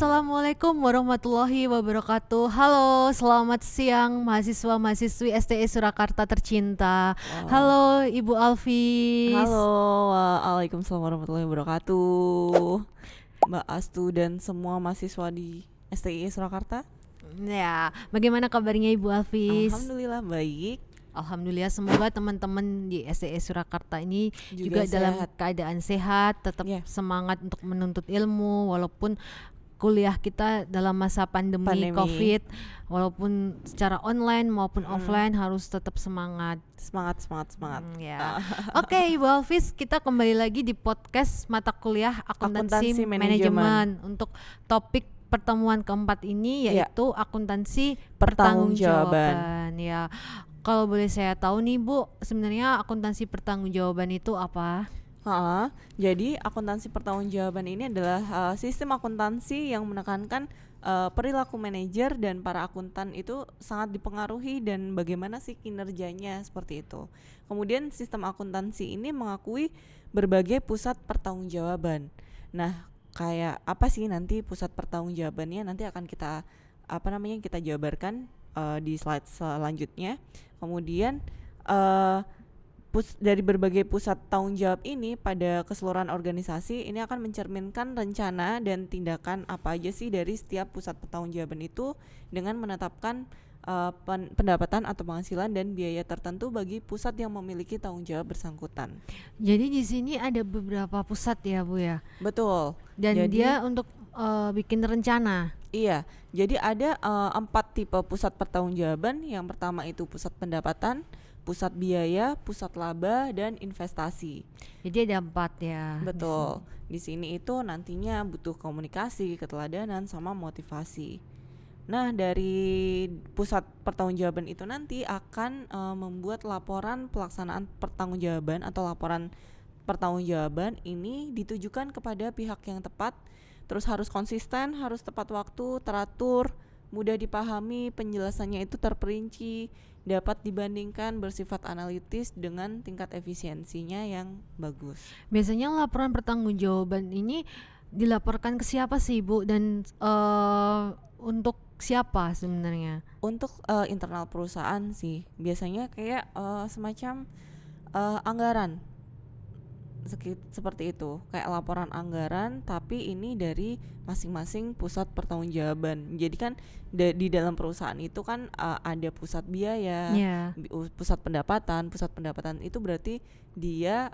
Assalamualaikum warahmatullahi wabarakatuh. Halo, selamat siang mahasiswa-mahasiswi STI Surakarta tercinta. Oh, Halo Ibu Alfis. halo, waalaikumsalam warahmatullahi wabarakatuh. Mbak Astu dan semua mahasiswa di STI Surakarta. Ya, bagaimana kabarnya Ibu Alfis? Alhamdulillah baik, Alhamdulillah, semoga teman-teman di STI Surakarta ini juga juga dalam sehat. keadaan sehat, tetap Ya, semangat untuk menuntut ilmu walaupun kuliah kita dalam masa pandemi pandemi. COVID, walaupun secara online maupun Mm-mm. offline harus tetap semangat. Semangat, semangat, semangat. Ya. Ah, Oke, Ibu Alfis, kita kembali lagi di podcast mata kuliah akuntansi akuntansi manajemen. manajemen untuk topik pertemuan keempat ini Ya, yaitu akuntansi pertanggungjawaban. pertanggungjawaban. Ya. Kalau boleh saya tahu nih Bu, sebenarnya akuntansi pertanggungjawaban itu apa? Jadi akuntansi pertanggungjawaban ini adalah sistem akuntansi yang menekankan perilaku manajer dan para akuntan itu sangat dipengaruhi dan bagaimana sih kinerjanya seperti itu. Kemudian sistem akuntansi ini mengakui berbagai pusat pertanggungjawaban. Nah, kayak apa sih nanti pusat pertanggungjawabannya nanti akan kita jabarkan di slide selanjutnya. Kemudian uh, dari berbagai pusat tanggung jawab ini pada keseluruhan organisasi ini akan mencerminkan rencana dan tindakan apa aja sih dari setiap pusat pertanggungjawaban itu dengan menetapkan pendapatan atau penghasilan dan biaya tertentu bagi pusat yang memiliki tanggung jawab bersangkutan. Jadi di sini ada beberapa pusat ya Bu ya. Betul. Dan Jadi dia untuk bikin rencana. iya, jadi ada 4 tipe pusat pertanggungjawaban. Yang pertama itu pusat pendapatan, pusat biaya, pusat laba, dan investasi. Jadi ada 4 ya di sini. Betul. Di sini itu nantinya butuh komunikasi, keteladanan, sama motivasi. Nah, dari pusat pertanggungjawaban itu nanti akan membuat laporan pelaksanaan pertanggungjawaban atau laporan pertanggungjawaban ini ditujukan kepada pihak yang tepat, terus harus konsisten, harus tepat waktu, teratur, mudah dipahami, penjelasannya itu terperinci, dapat dibandingkan, bersifat analitis dengan tingkat efisiensinya yang bagus. Biasanya laporan pertanggungjawaban ini dilaporkan ke siapa sih Bu dan untuk siapa sebenarnya? Untuk internal perusahaan sih, biasanya kayak semacam anggaran seperti itu, kayak laporan anggaran tapi ini dari masing-masing pusat pertanggungjawaban. Jadi kan di dalam perusahaan itu kan ada pusat biaya, Ya. pusat pendapatan itu berarti dia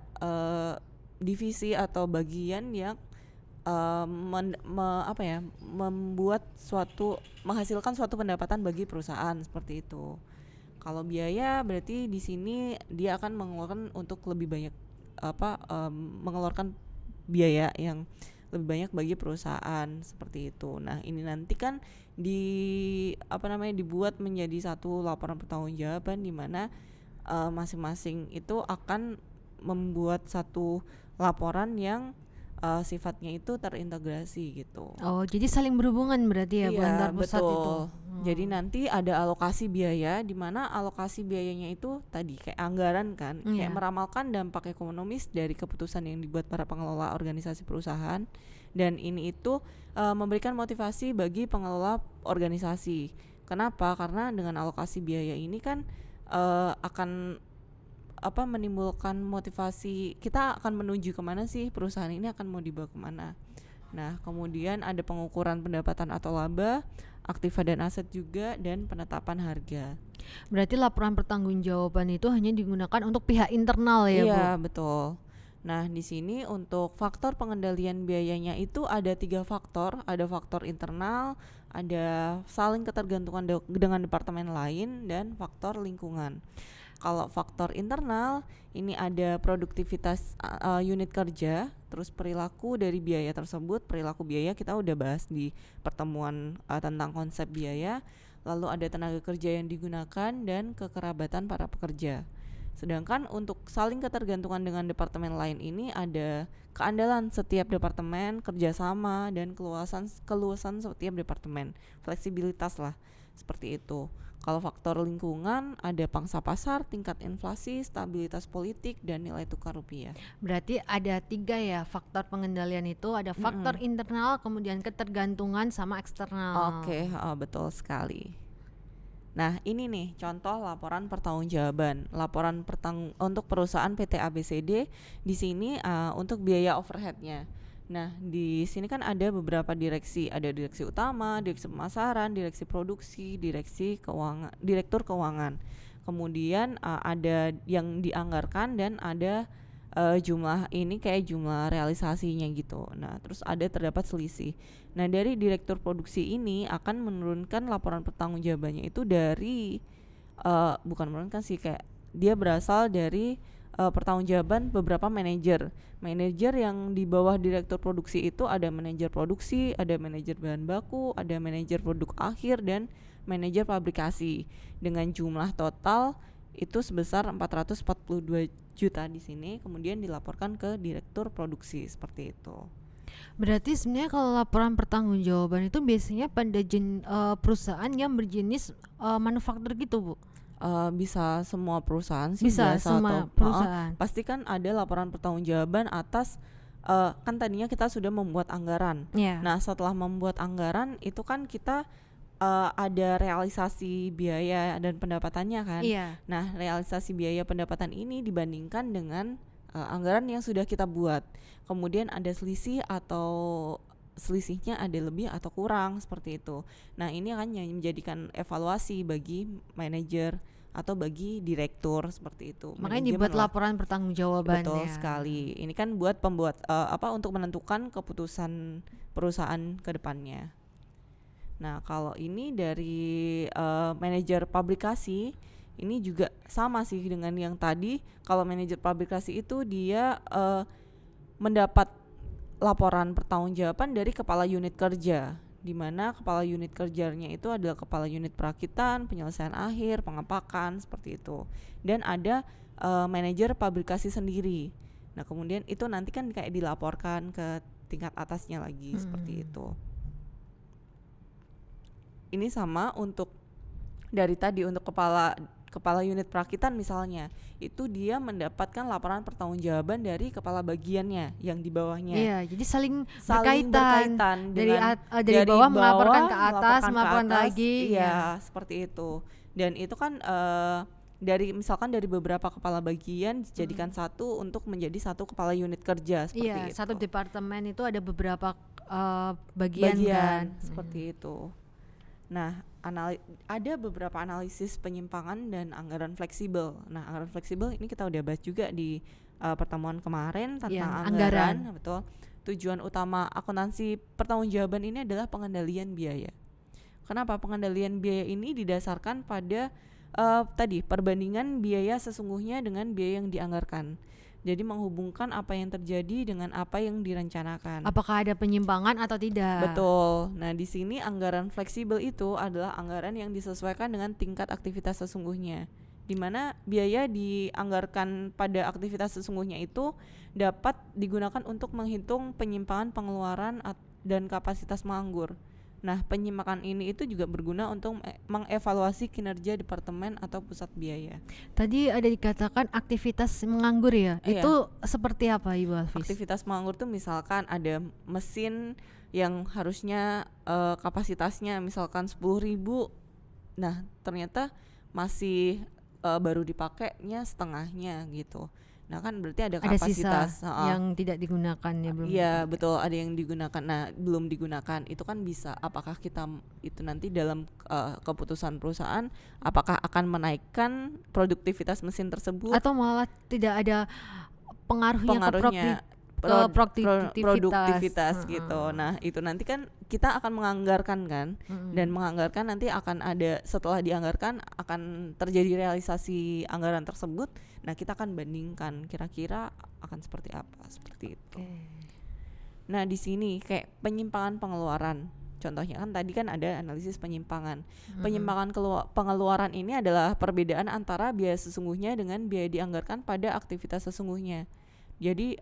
divisi atau bagian yang menghasilkan suatu pendapatan bagi perusahaan seperti itu. Kalau biaya berarti di sini dia akan mengeluarkan untuk lebih banyak mengeluarkan biaya yang lebih banyak bagi perusahaan seperti itu. Nah, ini nanti kan dibuat menjadi satu laporan pertanggungjawaban di mana masing-masing itu akan membuat satu laporan yang sifatnya itu terintegrasi gitu. Oh, jadi saling berhubungan berarti ya Bu Iya, antar pusat itu. betul. Jadi nanti ada alokasi biaya di mana alokasi biayanya itu tadi kayak anggaran kan, kayak Iya. meramalkan dampak ekonomis dari keputusan yang dibuat para pengelola organisasi perusahaan, dan ini itu memberikan motivasi bagi pengelola organisasi. Kenapa? Karena dengan alokasi biaya ini kan akan menimbulkan motivasi, kita akan menuju kemana sih perusahaan ini akan mau dibawa kemana. Nah, kemudian ada pengukuran pendapatan atau laba, aktiva dan aset juga, dan penetapan harga. Berarti laporan pertanggungjawaban itu hanya digunakan untuk pihak internal ya Bu? Iya, betul. Nah, di sini untuk faktor pengendalian biayanya itu ada 3 faktor. Ada faktor internal, ada saling ketergantungan dengan departemen lain, dan faktor lingkungan. Kalau faktor internal ini ada produktivitas unit kerja, terus perilaku dari biaya tersebut. Perilaku biaya kita udah bahas di pertemuan tentang konsep biaya. Lalu ada tenaga kerja yang digunakan dan kekerabatan para pekerja. Sedangkan untuk saling ketergantungan dengan departemen lain ini ada keandalan setiap departemen, kerjasama, dan keluasan setiap departemen, fleksibilitas lah seperti itu. Kalau faktor lingkungan ada pangsa pasar, tingkat inflasi, stabilitas politik, dan nilai tukar rupiah. Berarti ada 3 ya faktor pengendalian itu, ada faktor Mm-mm. internal, kemudian ketergantungan sama eksternal. Oke, betul sekali. Nah, ini nih contoh laporan pertanggungjawaban. Untuk perusahaan PT ABCD di sini untuk biaya overheadnya. Nah, di sini kan ada beberapa direksi, ada direksi utama, direksi pemasaran, direksi produksi, direktur keuangan. Kemudian ada yang dianggarkan dan ada jumlah ini kayak jumlah realisasinya gitu. Nah, terus terdapat selisih. Nah, dari direktur produksi ini akan menurunkan laporan pertanggungjawabannya itu dari bukan menurunkan sih, kayak dia berasal dari pertanggungjawaban beberapa manajer yang di bawah direktur produksi. Itu ada manajer produksi, ada manajer bahan baku, ada manajer produk akhir, dan manajer pabrikasi dengan jumlah total itu sebesar 442 juta di sini, kemudian dilaporkan ke direktur produksi seperti itu. Berarti sebenarnya kalau laporan pertanggungjawaban itu biasanya pada perusahaan yang berjenis manufaktur gitu, Bu? Bisa semua perusahaan sih, Bisa biasa semua atau perusahaan. pasti kan ada laporan pertanggungjawaban atas kan tadinya kita sudah membuat anggaran. Iya. Nah, setelah membuat anggaran itu kan kita ada realisasi biaya dan pendapatannya kan. Iya. Nah, realisasi biaya pendapatan ini dibandingkan dengan anggaran yang sudah kita buat. Kemudian ada selisih atau selisihnya ada lebih atau kurang seperti itu. Nah, ini akan menjadikan evaluasi bagi manajer atau bagi direktur seperti itu. Makanya dibuat laporan pertanggungjawaban. Betul sekali. Ini kan buat untuk menentukan keputusan perusahaan ke depannya. Nah, kalau ini dari manajer pabrikasi, ini juga sama sih dengan yang tadi. Kalau manajer pabrikasi itu dia mendapat laporan pertanggungjawaban dari kepala unit kerja, di mana kepala unit kerjanya itu adalah kepala unit perakitan, penyelesaian akhir, pengepakan, seperti itu. Dan ada manajer pabrikasi sendiri. Nah, kemudian itu nanti kan kayak dilaporkan ke tingkat atasnya lagi, seperti itu. Ini sama untuk dari tadi, untuk kepala unit perakitan misalnya, itu dia mendapatkan laporan pertanggungjawaban dari kepala bagiannya yang di bawahnya. Iya, jadi saling berkaitan dari bawah bawah melaporkan ke atas, melaporkan ke atas, lagi. Iya, seperti itu. Dan itu kan misalkan dari beberapa kepala bagian dijadikan satu untuk menjadi satu kepala unit kerja, seperti itu. Iya, satu departemen itu ada beberapa bagian kan. Seperti itu. Nah, ada beberapa analisis penyimpangan dan anggaran fleksibel. Nah, anggaran fleksibel ini kita udah bahas juga di pertemuan kemarin tentang anggaran. Betul. Tujuan utama akuntansi pertanggungjawaban ini adalah pengendalian biaya. Kenapa? Pengendalian biaya ini didasarkan pada tadi perbandingan biaya sesungguhnya dengan biaya yang dianggarkan. Jadi menghubungkan apa yang terjadi dengan apa yang direncanakan. Apakah ada penyimpangan atau tidak? Betul. Nah, di sini anggaran fleksibel itu adalah anggaran yang disesuaikan dengan tingkat aktivitas sesungguhnya, di mana biaya dianggarkan pada aktivitas sesungguhnya itu dapat digunakan untuk menghitung penyimpangan pengeluaran dan kapasitas menganggur. Nah, penyimpangan ini itu juga berguna untuk mengevaluasi kinerja departemen atau pusat biaya. Tadi ada dikatakan aktivitas menganggur ya? Iya. Itu seperti apa, Ibu Alvis? Aktivitas menganggur tuh misalkan ada mesin yang harusnya kapasitasnya misalkan 10.000, nah ternyata masih baru dipakainya setengahnya gitu. Nah, kan berarti ada kapasitas sisa yang tidak digunakan ya, belum. Iya, betul, ada yang digunakan. Nah, belum digunakan. Itu kan bisa, apakah kita itu nanti dalam keputusan perusahaan apakah akan menaikkan produktivitas mesin tersebut atau malah tidak ada pengaruhnya ke produktivitas gitu. Nah, itu nanti kan kita akan menganggarkan kan, dan menganggarkan nanti akan ada, setelah dianggarkan akan terjadi realisasi anggaran tersebut. Nah, kita akan bandingkan kira-kira akan seperti apa, seperti itu. Nah, di sini kayak penyimpangan pengeluaran. Contohnya kan tadi kan ada analisis penyimpangan. Penyimpangan pengeluaran ini adalah perbedaan antara biaya sesungguhnya dengan biaya dianggarkan pada aktivitas sesungguhnya. Jadi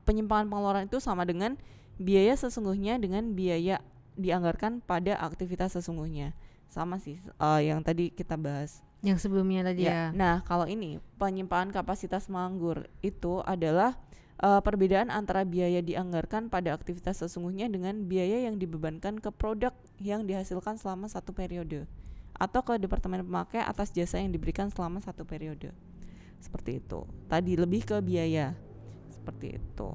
penyimpangan pengeluaran itu sama dengan biaya sesungguhnya dengan biaya dianggarkan pada aktivitas sesungguhnya. sama sih yang tadi kita bahas. Yang sebelumnya tadi ya. Nah, kalau ini penyimpanan kapasitas menganggur itu adalah perbedaan antara biaya dianggarkan pada aktivitas sesungguhnya dengan biaya yang dibebankan ke produk yang dihasilkan selama satu periode atau ke departemen pemakai atas jasa yang diberikan selama satu periode. Seperti itu. Tadi lebih ke biaya. Seperti itu.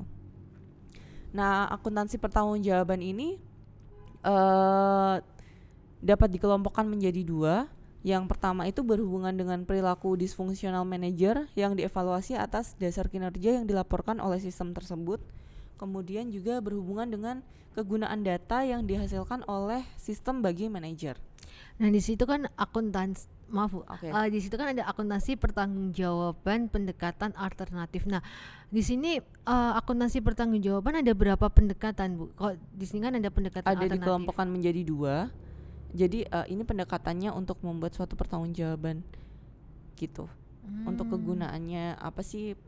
Nah, akuntansi pertanggungjawaban ini dapat dikelompokkan menjadi dua. Yang pertama itu berhubungan dengan perilaku disfungsional manajer yang dievaluasi atas dasar kinerja yang dilaporkan oleh sistem tersebut. Kemudian juga berhubungan dengan kegunaan data yang dihasilkan oleh sistem bagi manajer. Nah, di situ kan Oke. di situ kan ada akuntansi pertanggungjawaban pendekatan alternatif. Nah, di sini akuntansi pertanggungjawaban ada berapa pendekatan, Bu? Kok di sini kan ada pendekatan Ada alternatif. dikelompokkan menjadi dua. Jadi ini pendekatannya untuk membuat suatu pertanggungjawaban gitu. Untuk kegunaannya apa sih,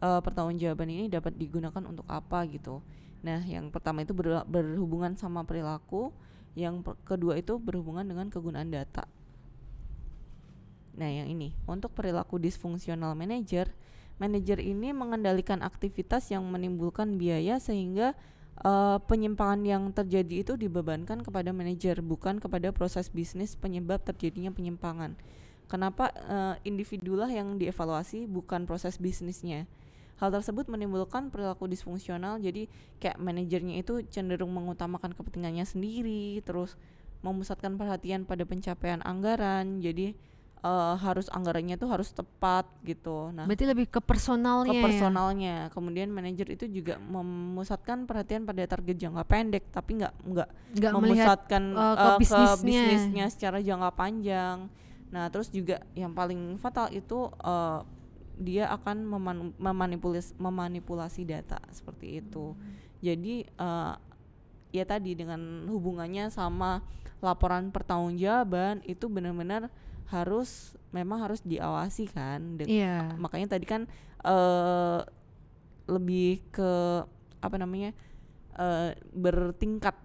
pertanggungjawaban ini dapat digunakan untuk apa gitu. Nah, yang pertama itu berhubungan sama perilaku, yang kedua itu berhubungan dengan kegunaan data. Nah, yang ini untuk perilaku disfungsional manajer ini mengendalikan aktivitas yang menimbulkan biaya sehingga penyimpangan yang terjadi itu dibebankan kepada manajer, bukan kepada proses bisnis penyebab terjadinya penyimpangan. Kenapa individulah yang dievaluasi, bukan proses bisnisnya. Hal tersebut menimbulkan perilaku disfungsional, jadi kayak manajernya itu cenderung mengutamakan kepentingannya sendiri, terus memusatkan perhatian pada pencapaian anggaran, jadi harus anggarannya tuh harus tepat gitu. Nah, Berarti lebih ke personalnya. Kemudian manajer itu juga memusatkan perhatian pada target jangka pendek, tapi nggak Nggak melihat memusatkan ke ke bisnisnya. bisnisnya secara jangka panjang. Nah, terus juga yang paling fatal itu dia akan memanipulasi data seperti itu. Jadi ya tadi dengan hubungannya sama laporan pertanggungjawaban itu benar-benar memang harus diawasi kan. Iya. Makanya tadi kan lebih ke bertingkat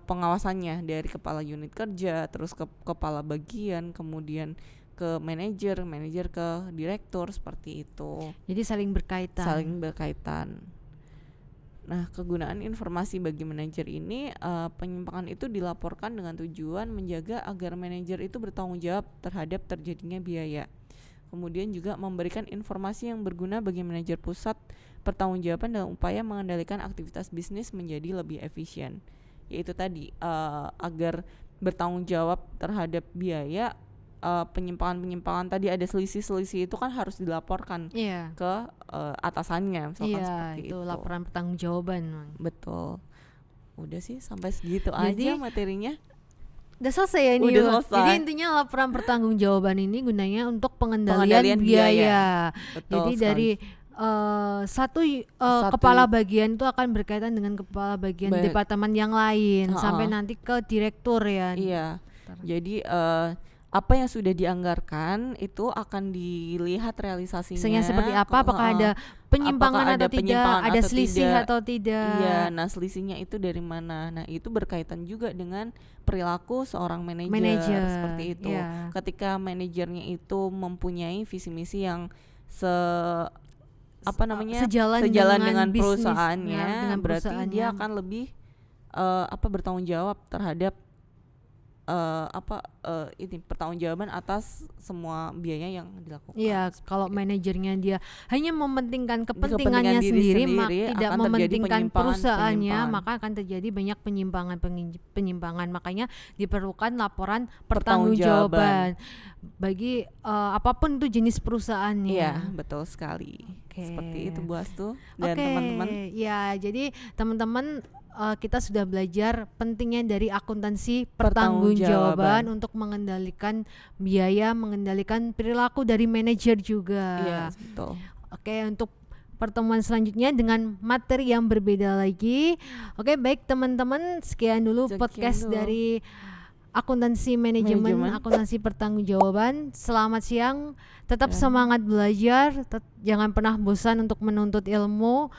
pengawasannya dari kepala unit kerja, terus ke kepala bagian, kemudian ke manajer ke direktur, seperti itu. Jadi saling berkaitan. Nah, kegunaan informasi bagi manajer ini, penyimpangan itu dilaporkan dengan tujuan menjaga agar manajer itu bertanggung jawab terhadap terjadinya biaya. Kemudian juga memberikan informasi yang berguna bagi manajer pusat pertanggungjawaban dalam upaya mengendalikan aktivitas bisnis menjadi lebih efisien. Yaitu tadi agar bertanggung jawab terhadap biaya, penyimpangan tadi ada selisih itu kan harus dilaporkan ke atasannya, misalkan seperti itu. Laporan pertanggungjawaban. Betul. Udah sih sampai segitu Jadi, aja materinya. Udah selesai ya ini. Udah selesai. Jadi intinya laporan pertanggungjawaban ini gunanya untuk pengendalian biaya. Betul Jadi sekali. dari satu kepala bagian itu akan berkaitan dengan kepala bagian departemen yang lain sampai nanti ke direktur ya. Iya. Jadi apa yang sudah dianggarkan itu akan dilihat realisasinya seperti apa, apakah ada penyimpangan atau tidak, ada selisih atau tidak. Iya, nah selisihnya itu dari mana? Nah, itu berkaitan juga dengan perilaku seorang manajer seperti itu. Iya. Ketika manajernya itu mempunyai visi misi yang sejalan dengan perusahaannya, berarti dia akan lebih bertanggung jawab terhadap ini pertanggungjawaban atas semua biaya yang dilakukan. Iya, kalau manajernya dia hanya mementingkan kepentingannya sendiri, tidak mementingkan perusahaannya, maka akan terjadi banyak penyimpangan. Makanya diperlukan laporan pertanggungjawaban bagi apapun itu jenis perusahaannya. Iya, betul sekali. Seperti itu Bu Astu dan teman-teman. Ya, jadi teman-teman, kita sudah belajar pentingnya dari akuntansi pertanggungjawaban untuk mengendalikan biaya, mengendalikan perilaku dari manajer juga. Iya, betul. Oke, untuk pertemuan selanjutnya dengan materi yang berbeda lagi. Oke, baik teman-teman, sekian dulu podcast dari akuntansi manajemen, akuntansi pertanggungjawaban. Selamat siang, tetap semangat belajar, jangan pernah bosan untuk menuntut ilmu.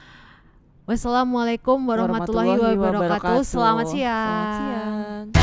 Wassalamualaikum warahmatullahi wabarakatuh. Selamat siang.